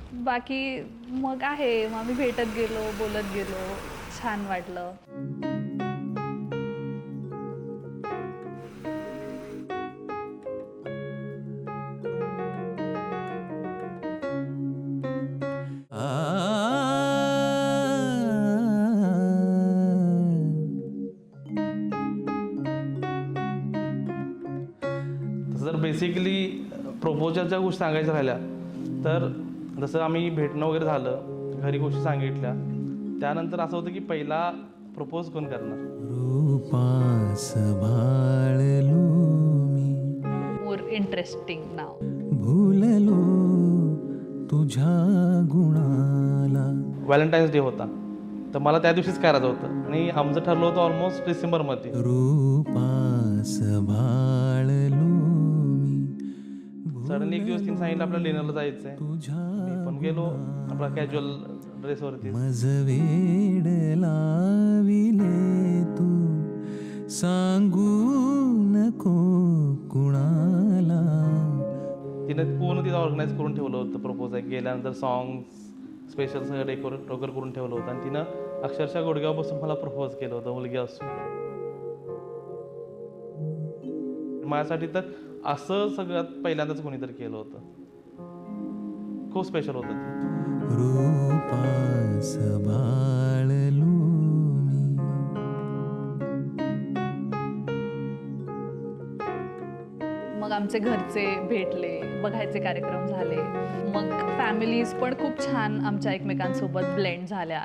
बाकी मग आहे, मग आम्ही भेटत गेलो, बोलत गेलो, छान वाटलं. तसं जर बेसिकली प्रपोजलच्या गोष्टी सांगायच्या राहिल्या तर जसं आम्ही भेटणं वगैरे झालं, घरी गोष्टी सांगितल्या, त्यानंतर असं होतं की पहिला प्रपोज कोण करणार. रूपास भाळलो मी, मोर इंटरेस्टिंग नाव. भूललो तुझ्या गुणाला. व्हॅलेंटाईन्स डे होता, तर मला त्या दिवशीच करायचं होतं आणि आमचं ठरलं होतं ऑलमोस्ट डिसेंबरमध्ये. रूपास भाळलो मी, सडनली एक दिवस तिने सांगितलं आपल्याला डिनरला जायचं आहे. तुझ्या मी पण गेलो आपला कॅज्युअल ड्रेसवरती. मज वेड लाविले तू, सांगू नको कुणाला. तिनं पूर्ण तिथं ऑर्गनाईज करून ठेवलं होतं प्रपोज आहे. गेल्यानंतर सॉंग्स स्पेशल सगळं डेकोरेट वगैरे करून ठेवलं होतं आणि तिनं अक्षरशः गुडघ्यापासून मला प्रपोज केलं होतं मुलगी असून. माझ्यासाठी तर असं सगळ्यात पहिल्यांदाच कोणीतरी केलं होतं. खूप स्पेशल होतं ते. रूपास भाळलो मी. मग आमचे घरचे भेटले, बघायचे कार्यक्रम झाले. मग फॅमिलीज पण खूप छान आमच्या एकमेकांसोबत ब्लेंड झाल्या.